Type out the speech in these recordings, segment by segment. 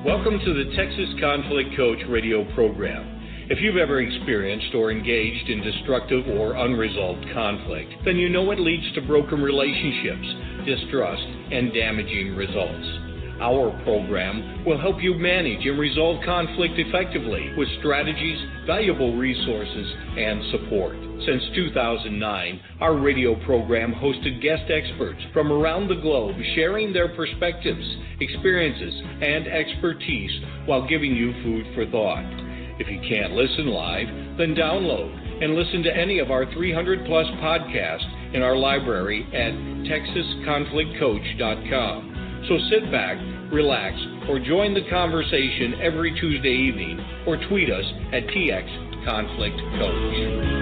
Welcome to the Texas Conflict Coach radio program. If you've ever experienced or engaged in destructive or unresolved conflict, then you know it leads to broken relationships, distrust, and damaging results. Our program will help you manage and resolve conflict effectively with strategies, valuable resources, and support. Since 2009, our radio program hosted guest experts from around the globe sharing their perspectives, experiences, and expertise while giving you food for thought. If you can't listen live, then download and listen to any of our 300-plus podcasts in our library at texasconflictcoach.com. So sit back, relax, or join the conversation every Tuesday evening, or tweet us at TXConflictCoach.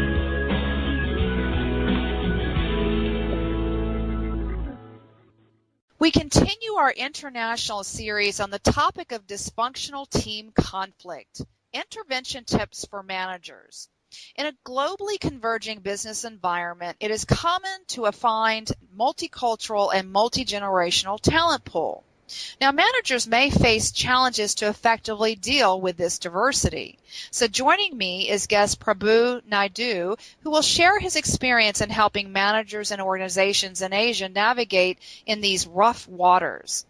We continue our international series on the topic of dysfunctional team conflict, intervention tips for managers. In a globally converging business environment, it is common to find multicultural and multi-generational talent pool. Now, managers may face challenges to effectively deal with this diversity. So joining me is guest Prabu Naidu, who will share his experience in helping managers and organizations in Asia navigate in these rough waters.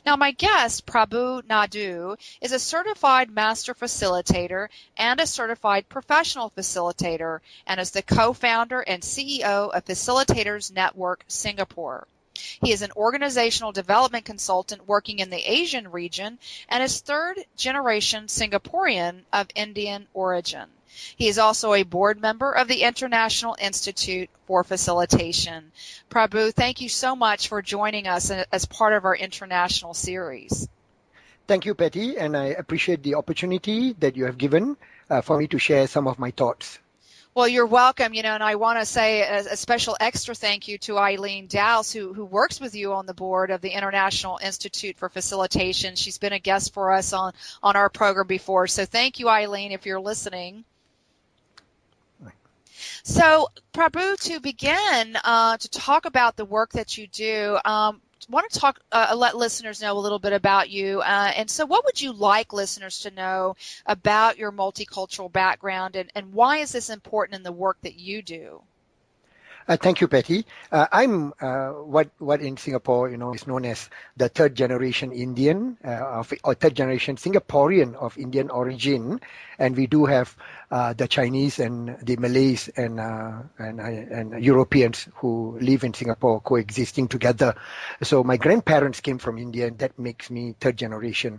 Now, my guest, Prabu Naidu, is a certified master facilitator and a certified professional facilitator, and is the co-founder and CEO of Facilitators Network Singapore. He is an organizational development consultant working in the Asian region and is third-generation Singaporean of Indian origin. He is also a board member of the International Institute for Facilitation. Prabu, thank you so much for joining us as part of our international series. Thank you, Patty, and I appreciate the opportunity that you have given for me to share some of my thoughts. Well, you're welcome, and I want to say a special extra thank you to Eileen Dowse, who works with you on the board of the International Institute for Facilitation. She's been a guest for us on our program before, so thank you, Eileen, if you're listening. So, Prabu, to begin to talk about the work that you do, want to let listeners know a little bit about you. And so what would you like listeners to know about your multicultural background, and why is this important in the work that you do? Thank you, Patty. I'm what in Singapore, is known as the third generation Indian or third generation Singaporean of Indian origin, and we do have the Chinese and the Malays and Europeans who live in Singapore coexisting together. So my grandparents came from India, and that makes me third generation.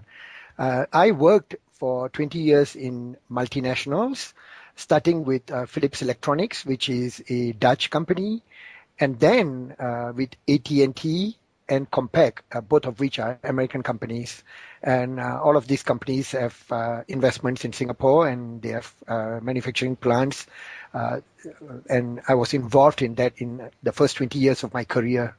I worked for 20 years in multinationals, starting with Philips Electronics, which is a Dutch company, and then with AT&T and Compaq, both of which are American companies. And all of these companies have investments in Singapore, and they have manufacturing plants. And I was involved in that in the first 20 years of my career.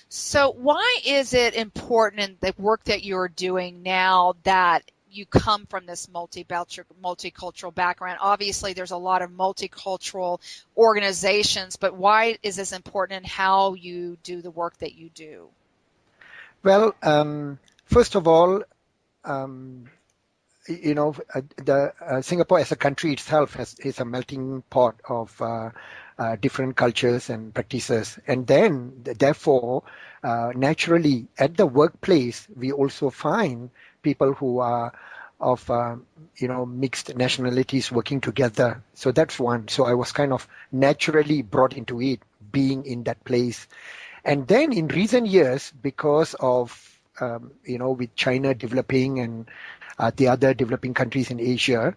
So why is it important in the work that you're doing now that you come from this multicultural background? Obviously, there's a lot of multicultural organizations, but why is this important in how you do the work that you do? Well, first of all, Singapore as a country itself is a melting pot of different cultures and practices. And then, therefore, naturally, at the workplace, we also find people who are of, mixed nationalities working together. So that's one. So I was kind of naturally brought into it, being in that place. And then in recent years, because of, with China developing and the other developing countries in Asia,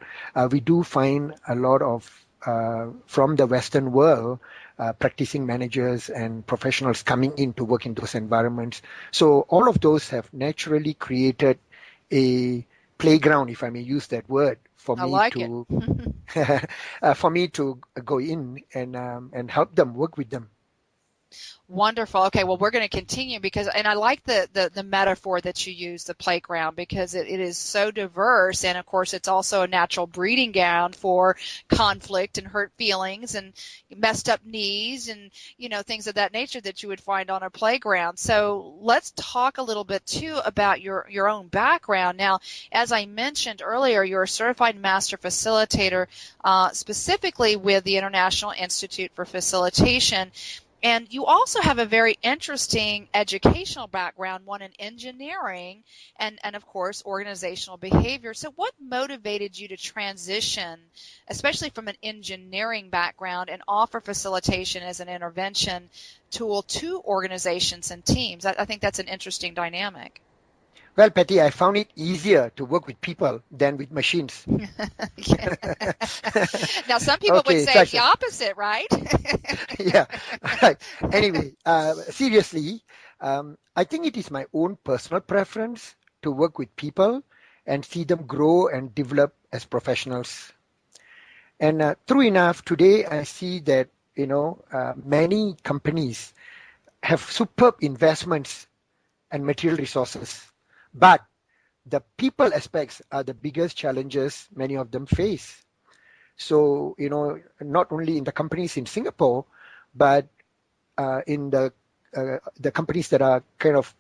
we do find a lot of, from the Western world, practicing managers and professionals coming in to work in those environments. So all of those have naturally created a playground, if I may use that word, for me to go in and help them, work with them. Wonderful. Okay, well, we're going to continue because, and I like the metaphor that you use, the playground, because it is so diverse, and of course, it's also a natural breeding ground for conflict and hurt feelings and messed up knees and things of that nature that you would find on a playground. So let's talk a little bit too about your own background. Now, as I mentioned earlier, you're a certified master facilitator, specifically with the International Institute for Facilitation. And you also have a very interesting educational background, one in engineering and of course, organizational behavior. So what motivated you to transition, especially from an engineering background, and offer facilitation as an intervention tool to organizations and teams? I think that's an interesting dynamic. Well, Patty, I found it easier to work with people than with machines. Now, some people would say the opposite, right? Yeah. Right. Anyway, seriously, I think it is my own personal preference to work with people and see them grow and develop as professionals. And true enough, today I see that, many companies have superb investments and material resources. But the people aspects are the biggest challenges many of them face. So, not only in the companies in Singapore, but in the companies that are kind of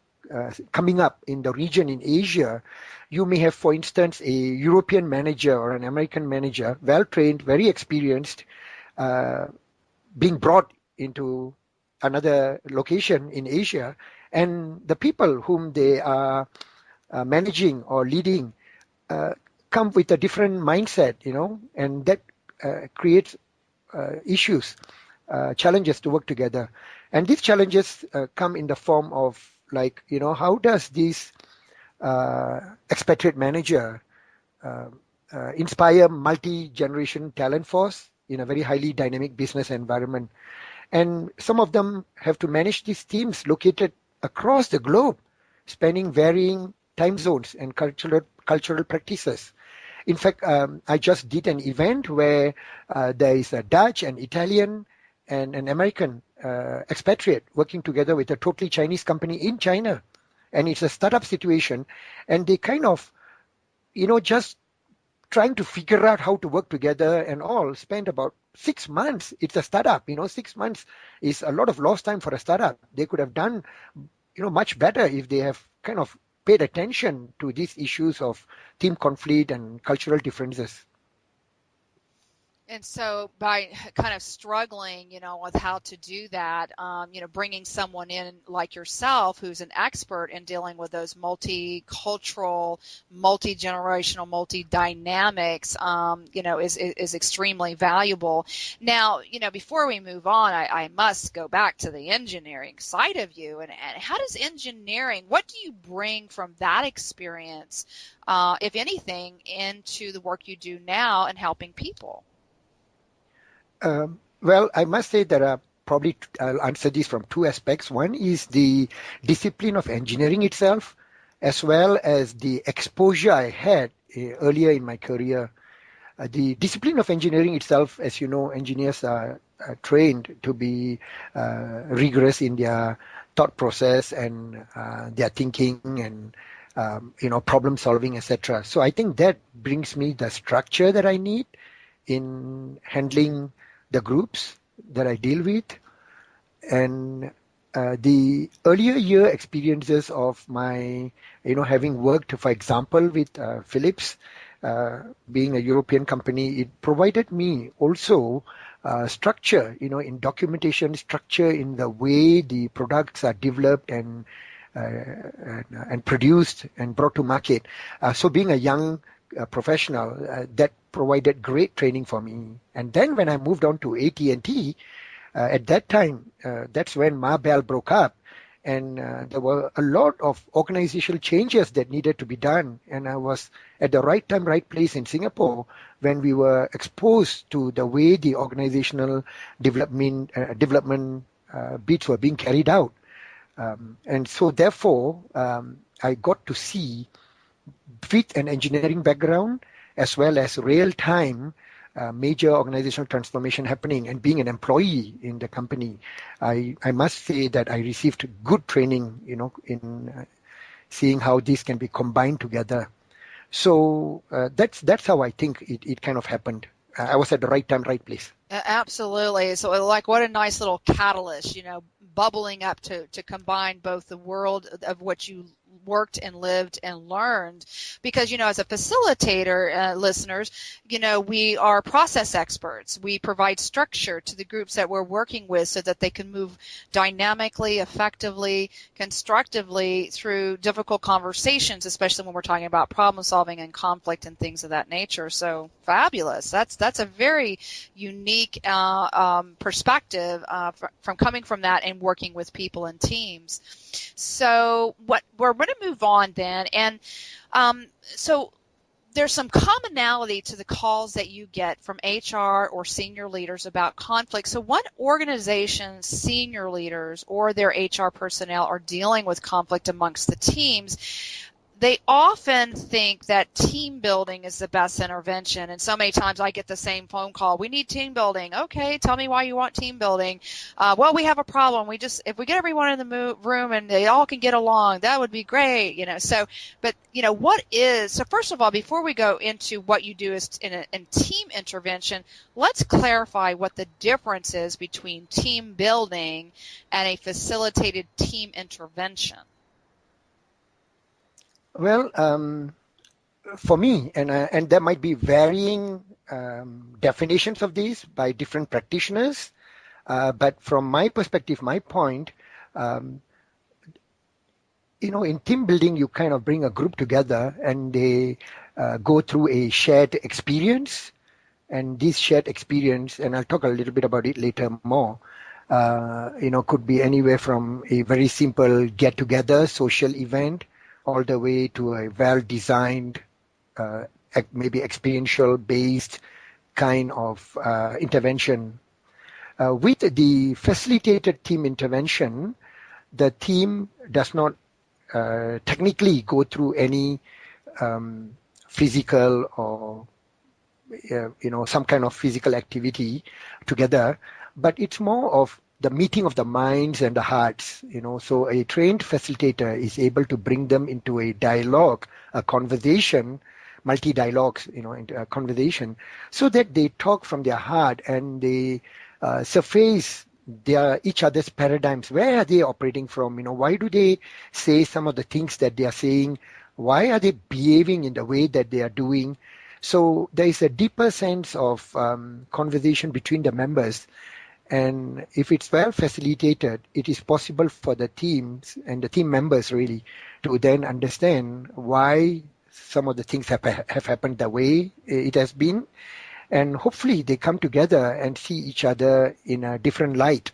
coming up in the region in Asia, you may have, for instance, a European manager or an American manager, well-trained, very experienced, being brought into another location in Asia, and the people whom they are managing or leading come with a different mindset, and that creates issues, challenges to work together. And these challenges come in the form of how does this expatriate manager inspire multi-generation talent force in a very highly dynamic business environment. And some of them have to manage these teams located across the globe, spanning varying time zones and cultural practices. In fact, I just did an event where there is a Dutch, an Italian, and an American expatriate working together with a totally Chinese company in China. And it's a startup situation. And they kind of, just trying to figure out how to work together and all, spend about 6 months. It's a startup, 6 months is a lot of lost time for a startup. They could have done, much better if they have kind of paid attention to these issues of team conflict and cultural differences. And so by kind of struggling, with how to do that, bringing someone in like yourself who's an expert in dealing with those multicultural, multi-generational, multi-dynamics, is extremely valuable. Now, before we move on, I must go back to the engineering side of you. And how does engineering, what do you bring from that experience, if anything, into the work you do now in helping people? Well, I must say that I'll answer this from two aspects. One is the discipline of engineering itself, as well as the exposure I had earlier in my career. The discipline of engineering itself, as you know, engineers are trained to be rigorous in their thought process and their thinking and problem solving, etc. So I think that brings me the structure that I need in handling the groups that I deal with. And the earlier year experiences of my, having worked, for example, with Philips, being a European company, it provided me also structure, in documentation, structure in the way the products are developed and produced and brought to market. So being a young professional, that provided great training for me. And then when I moved on to AT&T, at that time, that's when Marbell broke up, and there were a lot of organizational changes that needed to be done. And I was at the right time, right place in Singapore when we were exposed to the way the organizational development bits were being carried out. And so therefore, I got to see, with an engineering background, as well as real-time major organizational transformation happening and being an employee in the company, I must say that I received good training, in seeing how this can be combined together. So that's how I think it kind of happened. I was at the right time, right place. Absolutely. So like what a nice little catalyst, bubbling up to combine both the world of what you worked and lived and learned. Because, as a facilitator, listeners, we are process experts. We provide structure to the groups that we're working with so that they can move dynamically, effectively, constructively through difficult conversations, especially when we're talking about problem solving and conflict and things of that nature. So fabulous. That's a very unique perspective from coming from that and working with people and teams. So we're going to move on then, and so there's some commonality to the calls that you get from HR or senior leaders about conflict. So what organizations, senior leaders, or their HR personnel are dealing with conflict amongst the teams, they often think that team building is the best intervention. And so many times I get the same phone call. We need team building. Okay, tell me why you want team building. Well, we have a problem. If we get everyone in the room and they all can get along, that would be great. So first of all, before we go into what you do in team intervention, let's clarify what the difference is between team building and a facilitated team intervention. Well, for me, and there might be varying definitions of these by different practitioners, but from my perspective, my point, in team building, you kind of bring a group together and they go through a shared experience, and this shared experience, and I'll talk a little bit about it later more, could be anywhere from a very simple get-together social event all the way to a well-designed, maybe experiential-based kind of intervention. With the facilitated team intervention, the team does not technically go through any physical or some kind of physical activity together, but it's more of the meeting of the minds and the hearts, so a trained facilitator is able to bring them into a dialogue, a conversation, multi-dialogues, into a conversation, so that they talk from their heart and they surface each other's paradigms. Where are they operating from? Why do they say some of the things that they are saying? Why are they behaving in the way that they are doing? So there is a deeper sense of conversation between the members. And if it's well facilitated, it is possible for the teams and the team members really to then understand why some of the things have happened the way it has been. And hopefully they come together and see each other in a different light.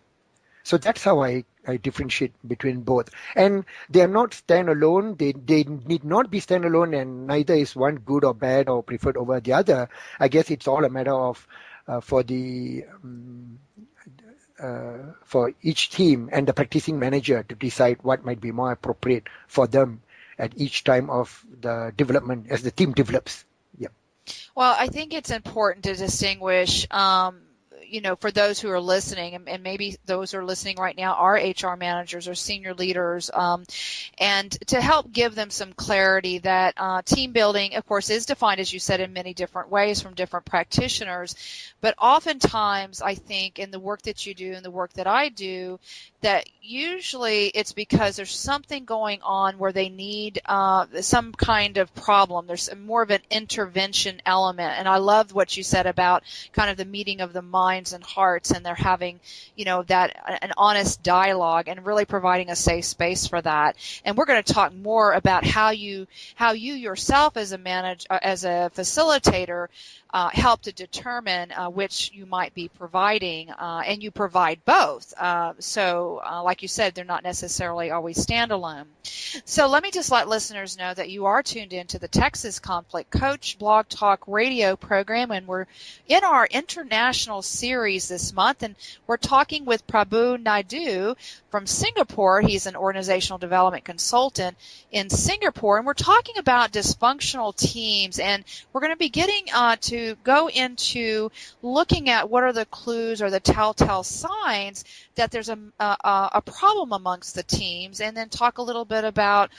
So that's how I differentiate between both. And they are not standalone. They need not be standalone, and neither is one good or bad or preferred over the other. I guess it's all a matter of for each team and the practicing manager to decide what might be more appropriate for them at each time of the development as the team develops. Yeah. Well, I think it's important to distinguish, for those who are listening, and maybe those who are listening right now are HR managers or senior leaders, and to help give them some clarity that team building, of course, is defined, as you said, in many different ways from different practitioners. But oftentimes, I think, in the work that you do and the work that I do, that usually it's because there's something going on where they need some kind of problem. There's more of an intervention element. And I love what you said about kind of the meeting of the minds and hearts, and they're having, an honest dialogue and really providing a safe space for that. And we're going to talk more about how you yourself as a facilitator help to determine which you might be providing, and you provide both. So like you said, they're not necessarily always standalone. So let me just let listeners know that you are tuned into the Texas Conflict Coach Blog Talk radio program, and we're in our international series this month, and we're talking with Prabu Naidu from Singapore. He's an organizational development consultant in Singapore, and we're talking about dysfunctional teams, and we're going to be getting to to go into looking at what are the clues or the telltale signs that there's a problem amongst the teams, and then talk a little bit about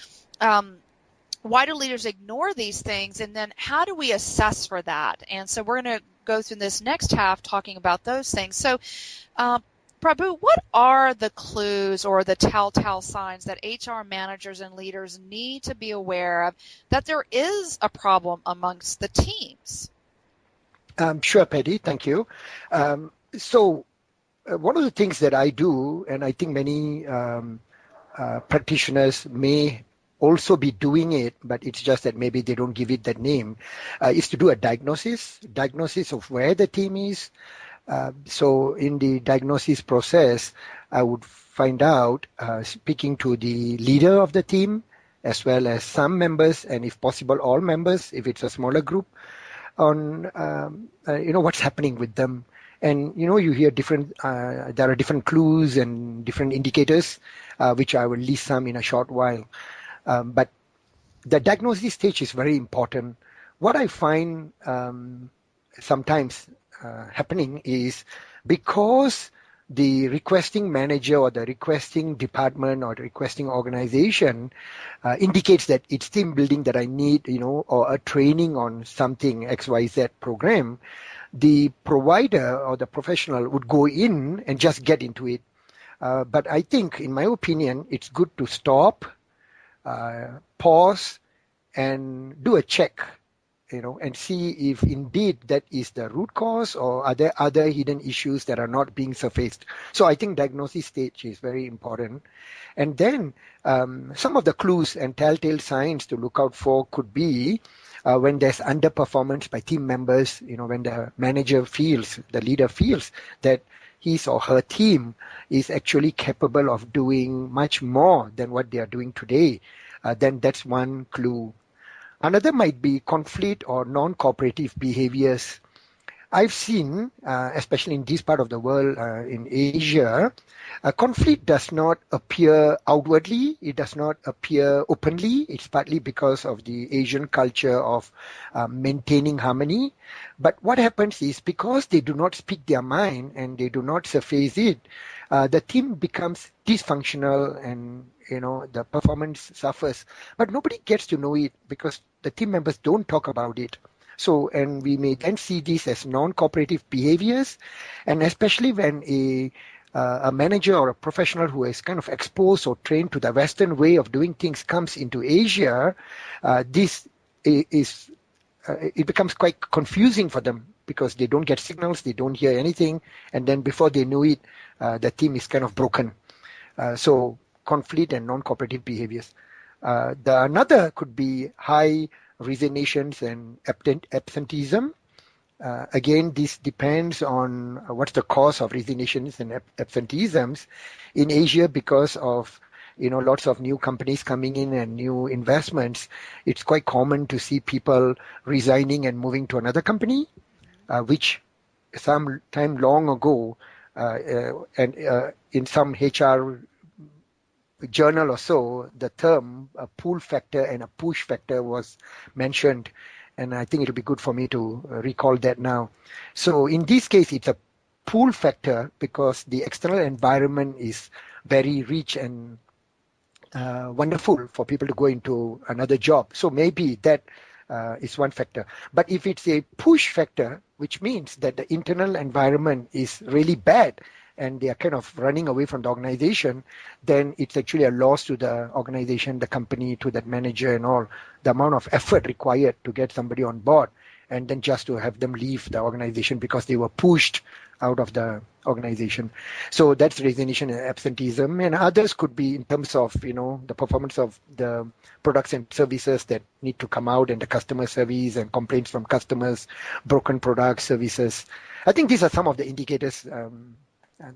why do leaders ignore these things, and then how do we assess for that? And so we're going to go through this next half talking about those things. So, Prabu, what are the clues or the telltale signs that HR managers and leaders need to be aware of that there is a problem amongst the teams? Sure, Patty. Thank you. So one of the things that I do, and I think many practitioners may also be doing it, but it's just that maybe they don't give it that name, is to do a diagnosis of where the team is. So in the diagnosis process, I would find out, speaking to the leader of the team, as well as some members, and if possible, all members, if it's a smaller group, on what's happening with them. And you hear different, there are different clues and different indicators, which I will list some in a short while. But the diagnosis stage is very important. What I find sometimes happening is because the requesting manager or the requesting department or the requesting organization indicates that it's team building that I need, or a training on something XYZ program, the provider or the professional would go in and just get into it. But I think, in my opinion, it's good to stop, pause, and do a check, and see if indeed that is the root cause, or are there other hidden issues that are not being surfaced. So I think diagnosis stage is very important. And then some of the clues and telltale signs to look out for could be when there's underperformance by team members, when the manager feels, the leader feels that his or her team is actually capable of doing much more than what they are doing today, then that's one clue. Another might be conflict or non-cooperative behaviors. I've seen, especially in this part of the world, in Asia, conflict does not appear outwardly. It does not appear openly. It's partly because of the Asian culture of maintaining harmony. But what happens is, because they do not speak their mind and they do not surface it, the team becomes dysfunctional, and the performance suffers. But nobody gets to know it because the team members don't talk about it. So, and we may then see this as non-cooperative behaviors, and especially when a manager or a professional who is kind of exposed or trained to the Western way of doing things comes into Asia, it becomes quite confusing for them, because they don't get signals, they don't hear anything, and then before they know it, the team is kind of broken. So conflict and non-cooperative behaviors. Another could be high resignations and absenteeism. Again, this depends on what's the cause of resignations and absenteeisms. In Asia, because of lots of new companies coming in and new investments, it's quite common to see people resigning and moving to another company, which some time long ago, and in some HR journal or so, the term a pull factor and a push factor was mentioned, and I think it'll be good for me to recall that now. So in this case, it's a pull factor because the external environment is very rich and wonderful for people to go into another job. So maybe that is one factor. But if it's a push factor, which means that the internal environment is really bad and they are kind of running away from the organization, then it's actually a loss to the organization, the company, to that manager and all. The amount of effort required to get somebody on board, and then just to have them leave the organization because they were pushed out of the organization. So that's resignation and absenteeism. And others could be in terms of, the performance of the products and services that need to come out, and the customer service and complaints from customers, broken products, services. I think these are some of the indicators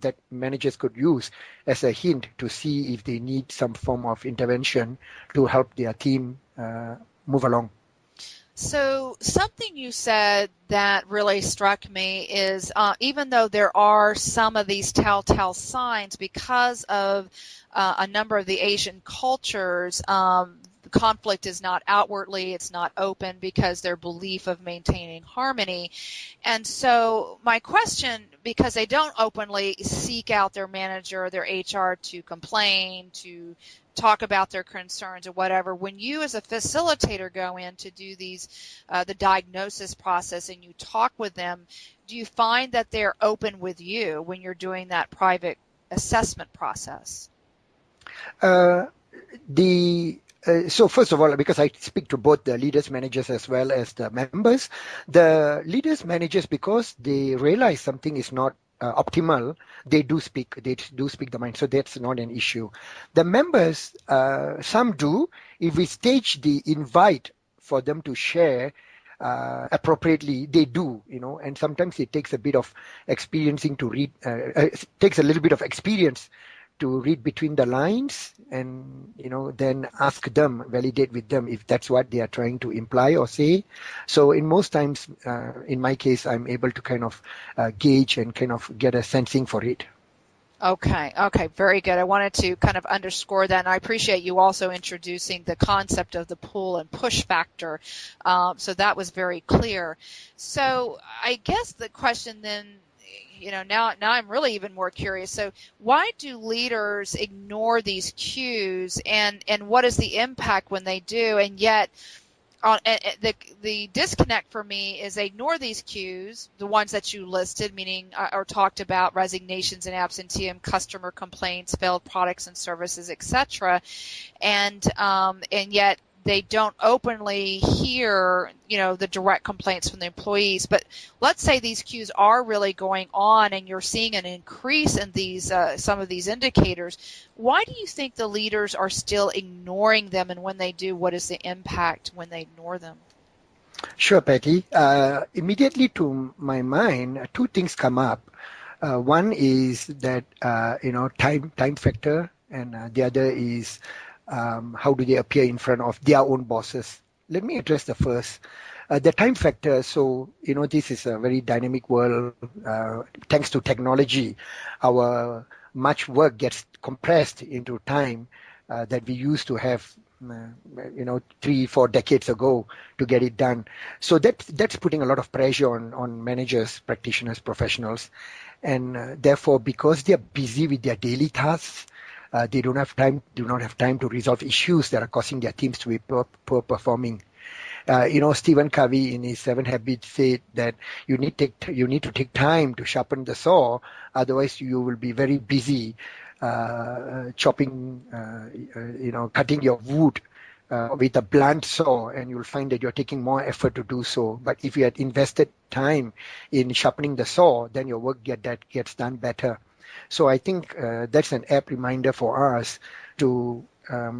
that managers could use as a hint to see if they need some form of intervention to help their team move along. So something you said that really struck me is even though there are some of these telltale signs because of a number of the Asian cultures, conflict is not outwardly, it's not open because their belief of maintaining harmony. And so my question, because they don't openly seek out their manager, their HR to complain, to talk about their concerns or whatever, when you as a facilitator go in to do these, the diagnosis process, and you talk with them, do you find that they're open with you when you're doing that private assessment process? So first of all, because I speak to both the leaders, managers, as well as the members, the leaders, managers, because they realize something is not optimal, they do speak the mind. So that's not an issue. The members, some do. If we stage the invite for them to share appropriately, they do, and sometimes it takes a bit of experiencing to read, takes a little bit of experience to read between the lines, and then ask them, validate with them if that's what they are trying to imply or say. So in most times, in my case, I'm able to kind of gauge and kind of get a sensing for it. Okay, very good. I wanted to kind of underscore that, and I appreciate you also introducing the concept of the pull and push factor. So that was very clear. So I guess the question then, now I'm really even more curious. So why do leaders ignore these cues, and what is the impact when they do? And yet, the disconnect for me is they ignore these cues, the ones that you listed, meaning or talked about, resignations and absenteeism, customer complaints, failed products and services, etc. And yet they don't openly hear, the direct complaints from the employees. But let's say these cues are really going on and you're seeing an increase in these some of these indicators. Why do you think the leaders are still ignoring them? And when they do, what is the impact when they ignore them? Sure, Patty. Immediately to my mind, two things come up. One is that, time factor, and the other is how do they appear in front of their own bosses. Let me address the first. The time factor, so, this is a very dynamic world. Thanks to technology, our much work gets compressed into time that we used to have, 3-4 decades ago to get it done. So that's putting a lot of pressure on managers, practitioners, professionals. And therefore, because they're busy with their daily tasks, they do not have time to resolve issues that are causing their teams to be poor performing. Stephen Covey in his 7 Habits said that you need to take time to sharpen the saw, otherwise you will be very busy chopping, cutting your wood with a blunt saw, and you'll find that you're taking more effort to do so. But if you had invested time in sharpening the saw, then your work gets done better. So I think that's an apt reminder for us to,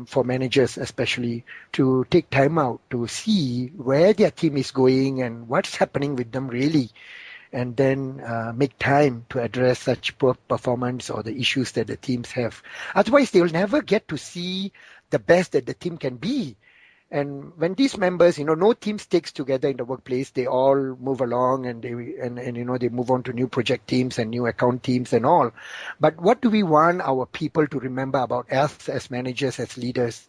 for managers especially, to take time out to see where their team is going and what's happening with them really, and then make time to address such poor performance or the issues that the teams have. Otherwise, they will never get to see the best that the team can be. And when these members, no team sticks together in the workplace, they all move along and they move on to new project teams and new account teams and all. But what do we want our people to remember about us as managers, as leaders?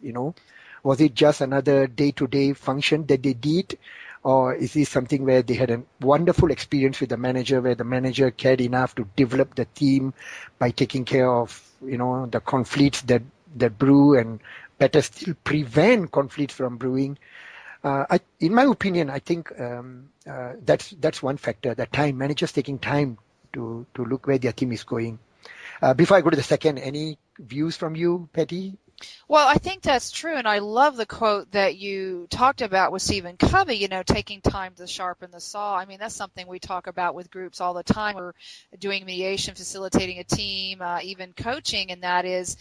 Was it just another day-to-day function that they did? Or is this something where they had a wonderful experience with the manager, where the manager cared enough to develop the team by taking care of, the conflicts that brew, and better still prevent conflicts from brewing? In my opinion, I think that's one factor, the time, managers taking time to look where their team is going. Before I go to the second, any views from you, Patty? Well, I think that's true, and I love the quote that you talked about with Stephen Covey, taking time to sharpen the saw. I mean, that's something we talk about with groups all the time. We're doing mediation, facilitating a team, even coaching, and that is,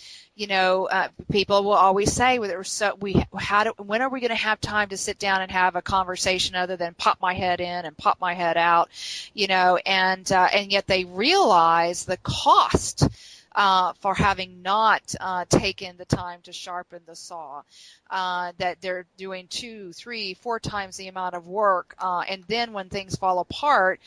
people will always say, when are we going to have time to sit down and have a conversation other than pop my head in and pop my head out, and yet they realize the cost for having not taken the time to sharpen the saw, that they're doing 2, 3, 4 times the amount of work, and then when things fall apart,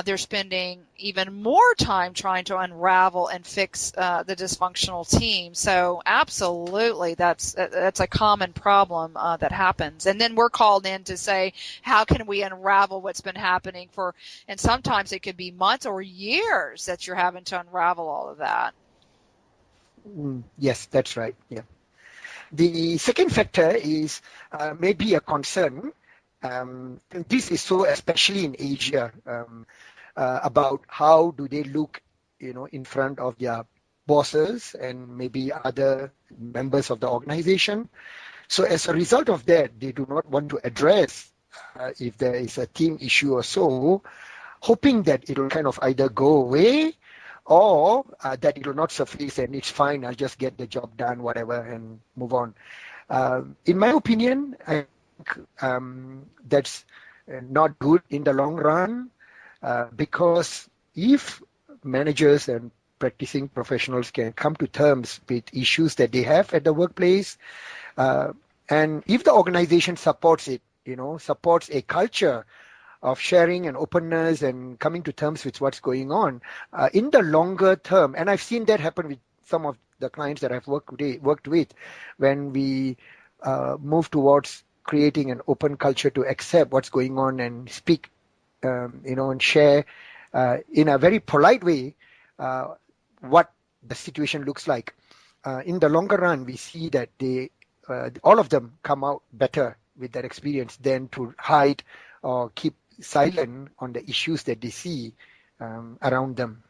they're spending even more time trying to unravel and fix the dysfunctional team. So absolutely, that's a common problem that happens. And then we're called in to say, how can we unravel what's been happening for, and sometimes it could be months or years that you're having to unravel all of that. Yes, that's right. Yeah. The second factor is maybe a concern. This is so especially in Asia, about how do they look, in front of their bosses and maybe other members of the organization. So as a result of that, they do not want to address if there is a team issue or so, hoping that it will kind of either go away or that it will not surface and it's fine, I'll just get the job done, whatever, and move on. In my opinion, I think that's not good in the long run, because if managers and practicing professionals can come to terms with issues that they have at the workplace, and if the organization supports it, supports a culture of sharing and openness and coming to terms with what's going on, in the longer term, and I've seen that happen with some of the clients that I've worked with, when we move towards creating an open culture to accept what's going on and speak, and share in a very polite way what the situation looks like. In the longer run, we see that all of them come out better with that experience than to hide or keep silent on the issues that they see around them.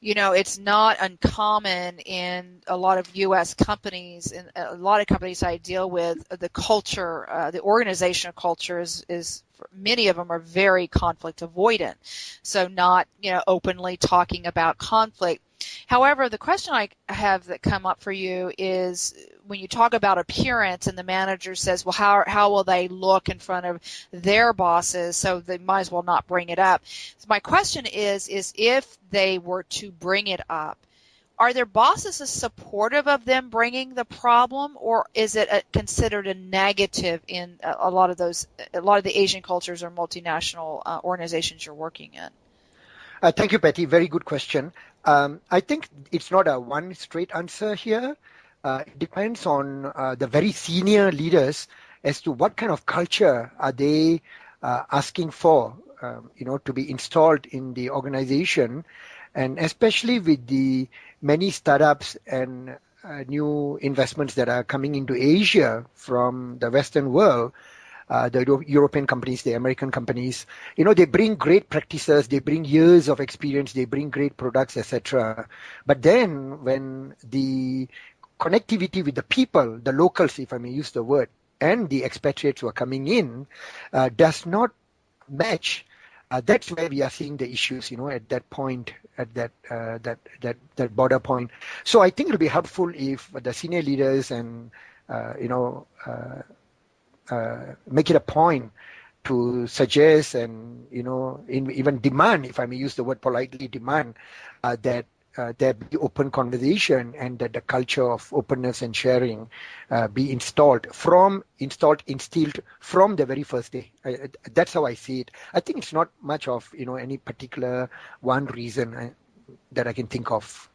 It's not uncommon in a lot of U.S. companies, and a lot of companies I deal with, the culture, the organizational culture is many of them are very conflict avoidant. So not, openly talking about conflict. However, the question I have that come up for you is when you talk about appearance and the manager says, well, how will they look in front of their bosses, so they might as well not bring it up. So my question is if they were to bring it up, are their bosses as supportive of them bringing the problem, or is it considered a negative in a lot of the Asian cultures or multinational organizations you're working in? Thank you, Patty. Very good question. I think it's not a one straight answer here. It depends on the very senior leaders as to what kind of culture are they asking for, to be installed in the organization. And especially with the many startups and new investments that are coming into Asia from the Western world, the European companies, the American companies, they bring great practices, they bring years of experience, they bring great products, etc. But then when the connectivity with the people, the locals, if I may use the word, and the expatriates who are coming in, does not match, that's where we are seeing the issues, at that point, at that border point. So I think it'll be helpful if the senior leaders and, make it a point to suggest and, even demand, if I may use the word politely, demand that there be open conversation and that the culture of openness and sharing be instilled from the very first day. That's how I see it. I think it's not much of, any particular one reason that I can think of.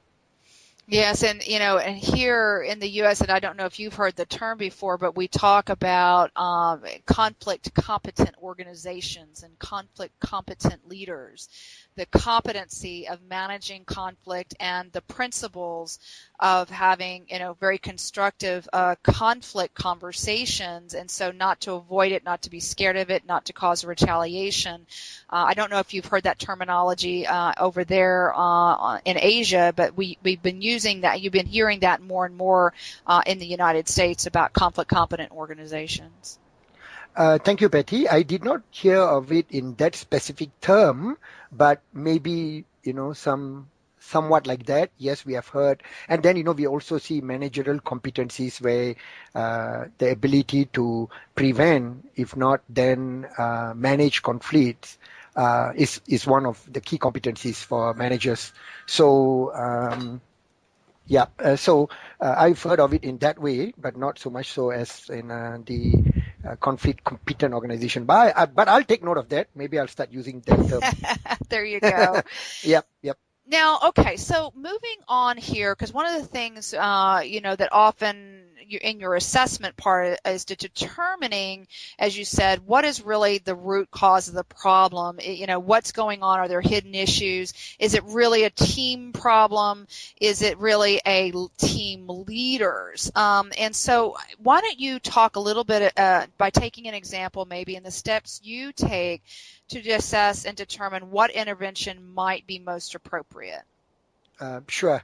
Yes, and and here in the U.S., and I don't know if you've heard the term before, but we talk about conflict competent organizations and conflict competent leaders. The competency of managing conflict and the principles of having, very constructive conflict conversations, and so not to avoid it, not to be scared of it, not to cause retaliation. I don't know if you've heard that terminology over there in Asia, but we've been using that. You've been hearing that more and more in the United States about conflict competent organizations. Thank you, Betty. I did not hear of it in that specific term, but maybe, somewhat like that. Yes, we have heard. And then, we also see managerial competencies where the ability to prevent, if not then manage conflicts, is one of the key competencies for managers. So Yeah, so I've heard of it in that way, but not so much so as in the conflict competent organization. But I'll take note of that. Maybe I'll start using that term. There you go. Yep. Now, okay, so moving on here, because one of the things, that often in your assessment part is to determining, as you said, what is really the root cause of the problem? What's going on? Are there hidden issues? Is it really a team problem? Is it really a team leaders? And so why don't you talk a little bit by taking an example maybe in the steps you take to assess and determine what intervention might be most appropriate? Sure,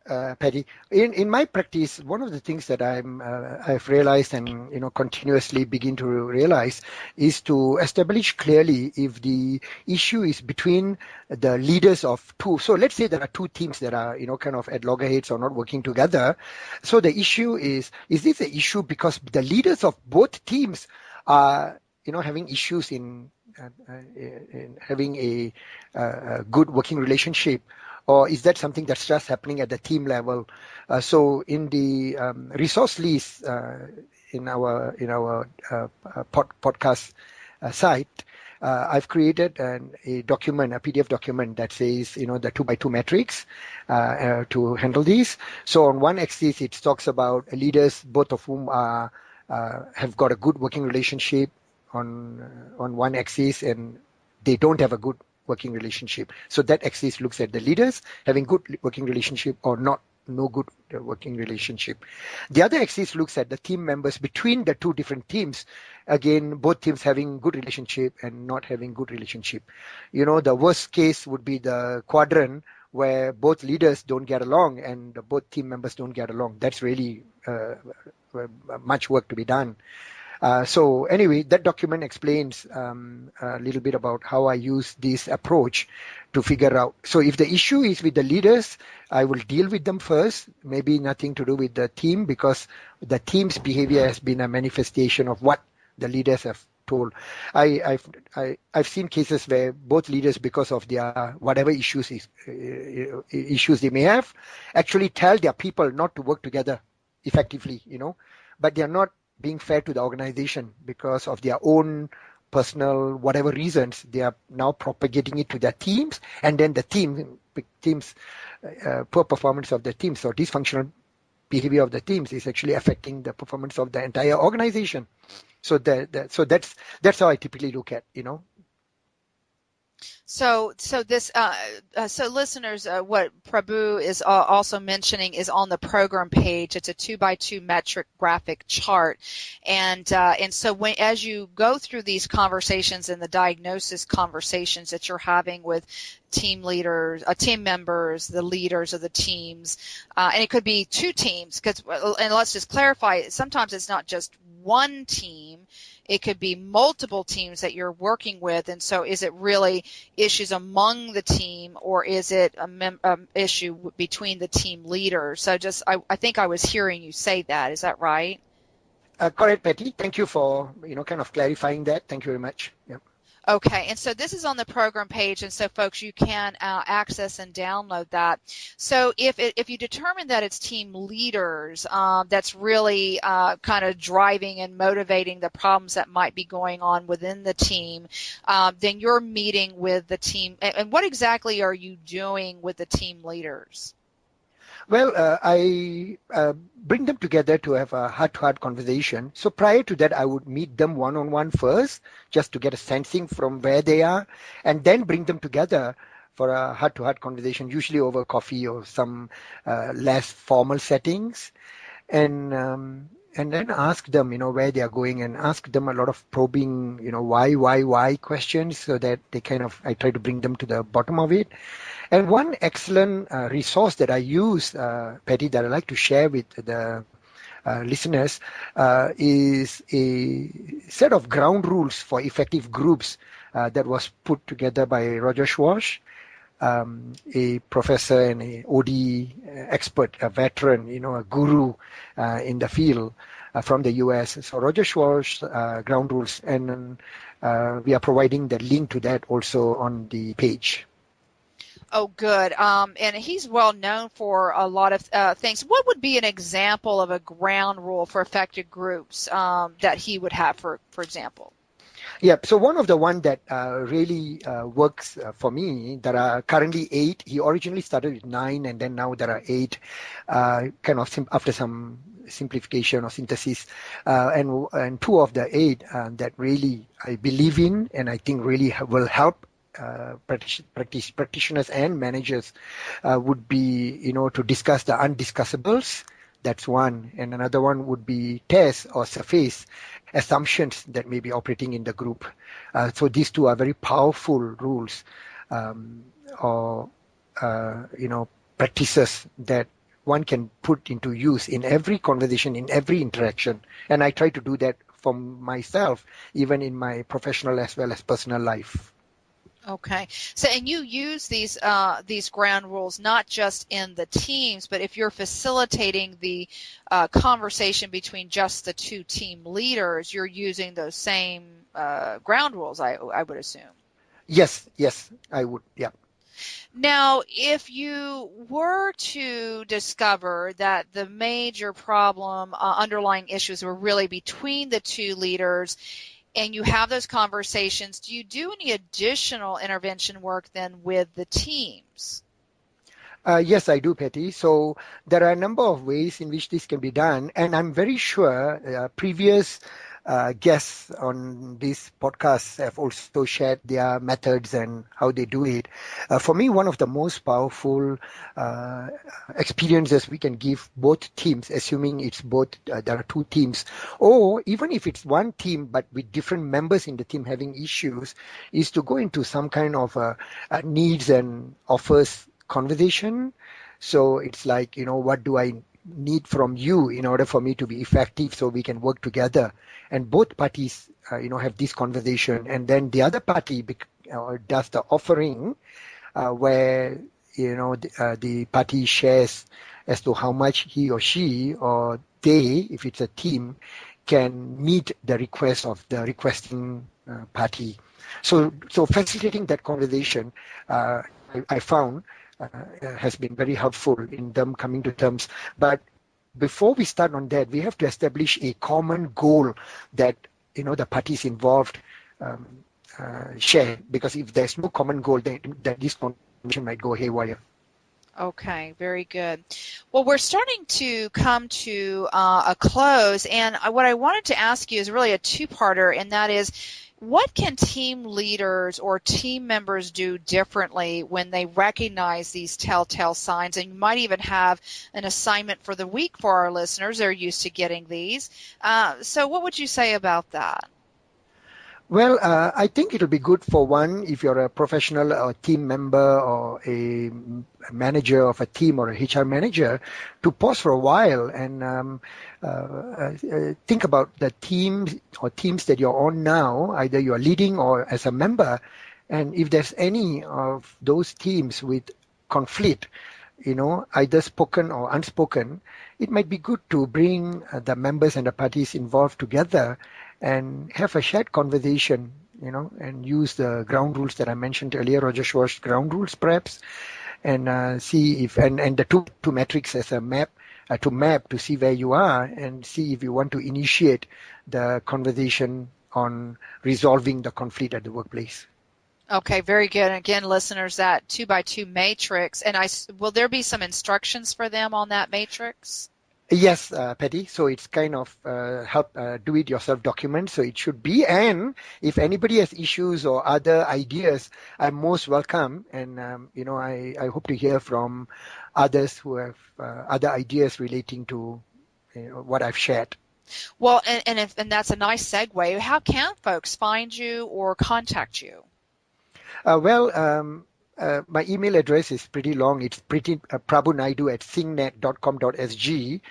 Patty. In my practice, one of the things that I've realized and continuously begin to realize is to establish clearly if the issue is between the leaders of two. So let's say there are two teams that are kind of at loggerheads or not working together. So the issue is this an issue because the leaders of both teams are having issues in having a good working relationship, or is that something that's just happening at the team level? So in the resource list in our podcast site, I've created a document, a PDF document that says the 2x2 matrix to handle these. So on one axis it talks about leaders, both of whom have got a good working relationship on one axis, and they don't have a good working relationship. So that axis looks at the leaders having good working relationship or no good working relationship. The other axis looks at the team members between the two different teams. Again, both teams having good relationship and not having good relationship. The worst case would be the quadrant where both leaders don't get along and both team members don't get along. That's really much work to be done. So anyway, that document explains a little bit about how I use this approach to figure out. So if the issue is with the leaders, I will deal with them first, maybe nothing to do with the team, because the team's behavior has been a manifestation of what the leaders have told. I've seen cases where both leaders, because of their whatever issues they may have, actually tell their people not to work together effectively, but they're not being fair to the organization because of their own personal whatever reasons. They are now propagating it to their teams, and then the teams poor performance of the teams, so dysfunctional behavior of the teams is actually affecting the performance of the entire organization. So that's how I typically look at So listeners, what Prabu is also mentioning is on the program page. It's a 2x2 metric graphic chart, and so as you go through these conversations and the diagnosis conversations that you're having with team leaders, team members, the leaders of the teams, and it could be two teams, and let's just clarify, sometimes it's not just one team. It could be multiple teams that you're working with, and so is it really issues among the team, or is it an issue between the team leaders? So I think I was hearing you say that. Is that right? Correct, Patty. Thank you for kind of clarifying that. Thank you very much. Yep. Okay, and so this is on the program page, and so folks, you can access and download that. So if you determine that it's team leaders that's really kind of driving and motivating the problems that might be going on within the team, then you're meeting with the team. And what exactly are you doing with the team leaders? Well, I bring them together to have a heart-to-heart conversation. So prior to that, I would meet them one-on-one first, just to get a sensing from where they are, and then bring them together for a heart-to-heart conversation, usually over coffee or some less formal settings, and then ask them, where they are going, and ask them a lot of probing, why questions, so that I try to bring them to the bottom of it. And one excellent resource that I use, Patty, that I'd like to share with the listeners is a set of ground rules for effective groups that was put together by Roger Schwartz, a professor and a OD expert, a veteran, a guru in the field from the US. So Roger Schwartz ground rules, and we are providing the link to that also on the page. Oh, good. And he's well known for a lot of things. What would be an example of a ground rule for affected groups that he would have, for example? Yeah, so one of the one that really works for me, there are currently 8. He originally started with 9, and then now there are 8, kind of after some simplification or synthesis, and 2 of the 8 that really I believe in, and I think really will help practitioners and managers would be, to discuss the undiscussables. That's one. And another one would be test or surface assumptions that may be operating in the group. So these 2 are very powerful rules or practices that one can put into use in every conversation, in every interaction. And I try to do that for myself, even in my professional as well as personal life. Okay. So, and you use these ground rules not just in the teams, but if you're facilitating the conversation between just the 2 team leaders, you're using those same ground rules, I would assume. Yes, I would, yeah. Now, if you were to discover that the major problem, underlying issues were really between the 2 leaders, and you have those conversations, do you do any additional intervention work then with the teams? Yes, I do, Patty. So there are a number of ways in which this can be done, and I'm very sure previous guests on this podcast have also shared their methods and how they do it. For me, one of the most powerful experiences we can give both teams, assuming it's both, there are 2 teams, or even if it's one team but with different members in the team having issues, is to go into some kind of needs and offers conversation. So it's like, what do I need from you in order for me to be effective so we can work together? And both parties, have this conversation. And then the other party does the offering where, the party shares as to how much he or she or they, if it's a team, can meet the request of the requesting party. So facilitating that conversation, I found, has been very helpful in them coming to terms. But before we start on that, we have to establish a common goal that, the parties involved share. Because if there's no common goal, then this conversation might go haywire. Okay, very good. Well, we're starting to come to a close, and what I wanted to ask you is really a 2-parter, and that is, what can team leaders or team members do differently when they recognize these telltale signs? And you might even have an assignment for the week for our listeners. They're used to getting these. So what would you say about that? Well, I think it'll be good for one, if you're a professional or team member or a manager of a team or a HR manager, to pause for a while and think about the teams or teams that you're on now, either you're leading or as a member. And if there's any of those teams with conflict, either spoken or unspoken, it might be good to bring the members and the parties involved together and have a shared conversation, and use the ground rules that I mentioned earlier, Roger Schwartz's ground rules perhaps, and see if, and the two metrics as a map, to map to see where you are and see if you want to initiate the conversation on resolving the conflict at the workplace. Okay, very good. And again, listeners, that 2x2 matrix, and will there be some instructions for them on that matrix? Yes, Patty. So it's kind of help do-it-yourself document. So it should be. And if anybody has issues or other ideas, I'm most welcome. And I hope to hear from others who have other ideas relating to what I've shared. Well, and that's a nice segue. How can folks find you or contact you? My email address is pretty long. It's Prabu Naidu at singnet.com.sg.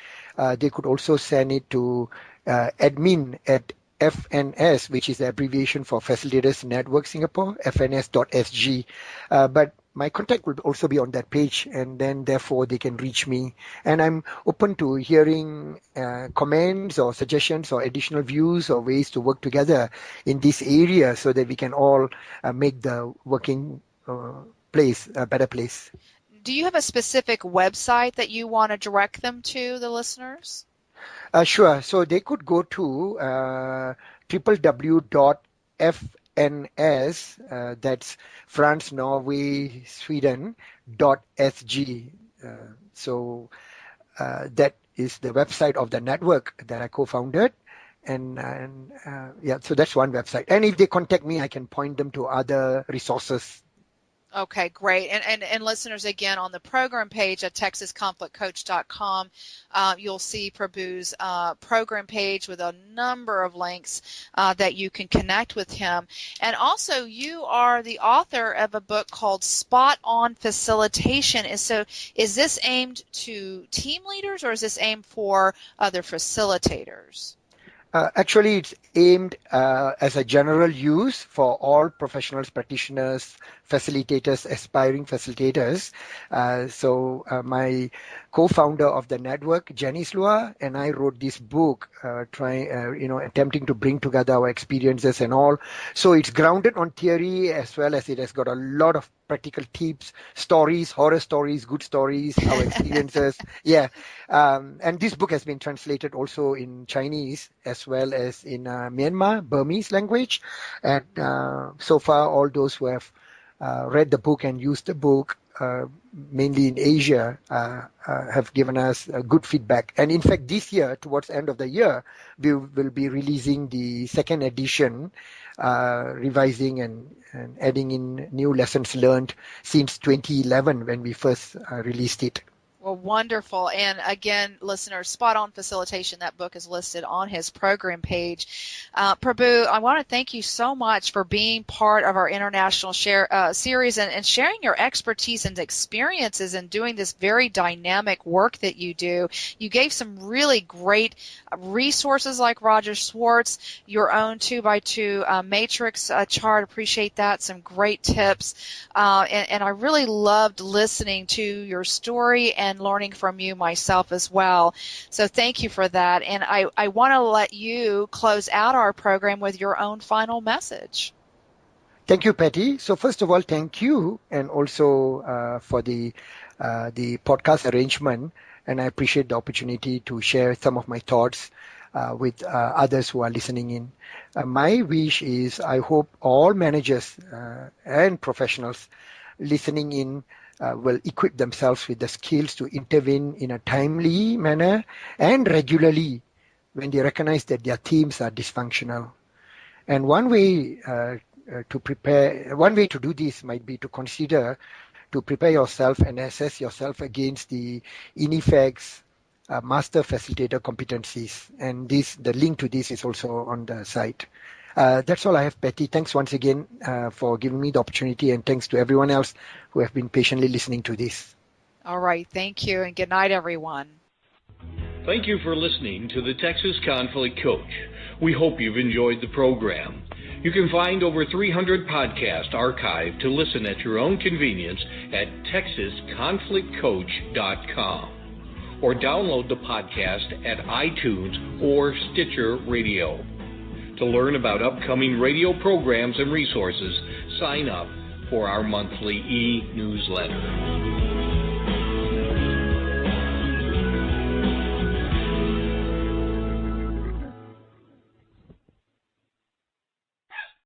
They could also send it to admin at FNS, which is the abbreviation for Facilitators Network Singapore, fns.sg. But my contact will also be on that page, and then therefore they can reach me. And I'm open to hearing comments or suggestions or additional views or ways to work together in this area so that we can all make the working place, a better place. Do you have a specific website that you want to direct them to, the listeners? Sure. So they could go to www.fns, that's France, Norway, Sweden.sg. That is the website of the network that I co-founded. So that's one website. And if they contact me, I can point them to other resources. Okay, great. And listeners, again, on the program page at texasconflictcoach.com, you'll see Prabu's program page with a number of links that you can connect with him. And also, you are the author of a book called Spot On Facilitation. So is this aimed to team leaders, or is this aimed for other facilitators? Actually, it's aimed as a general use for all professionals, practitioners, facilitators, aspiring facilitators. My co-founder of the network, Janice Lua, and I wrote this book, attempting to bring together our experiences and all. So it's grounded on theory, as well as it has got a lot of practical tips, stories, horror stories, good stories, our experiences. Yeah. And this book has been translated also in Chinese as well as in Myanmar, Burmese language. And so far, all those who have read the book and used the book, mainly in Asia, have given us good feedback. And in fact, this year, towards the end of the year, we will be releasing the second edition, revising and adding in new lessons learned since 2011 when we first released it. Well, wonderful. And again, listeners, Spot On Facilitation, that book is listed on his program page. Prabu, I want to thank you so much for being part of our international series and sharing your expertise and experiences in doing this very dynamic work that you do. You gave some really great resources like Roger Schwartz, your own 2x2 matrix chart. Appreciate that. Some great tips. And I really loved listening to your story and learning from you myself as well. So thank you for that. And I want to let you close out our program with your own final message. Thank you, Patty. So first of all, thank you, and also for the podcast arrangement. And I appreciate the opportunity to share some of my thoughts with others who are listening in. My wish is I hope all managers and professionals listening in will equip themselves with the skills to intervene in a timely manner and regularly when they recognize that their teams are dysfunctional. And one way to do this might be to consider to prepare yourself and assess yourself against the INIFAC's Master Facilitator competencies. And the link to this is also on the site. That's all I have, Patty. Thanks once again for giving me the opportunity, and thanks to everyone else who have been patiently listening to this. All right. Thank you, and good night, everyone. Thank you for listening to the Texas Conflict Coach. We hope you've enjoyed the program. You can find over 300 podcasts archived to listen at your own convenience at texasconflictcoach.com or download the podcast at iTunes or Stitcher Radio. To learn about upcoming radio programs and resources, sign up for our monthly e-newsletter.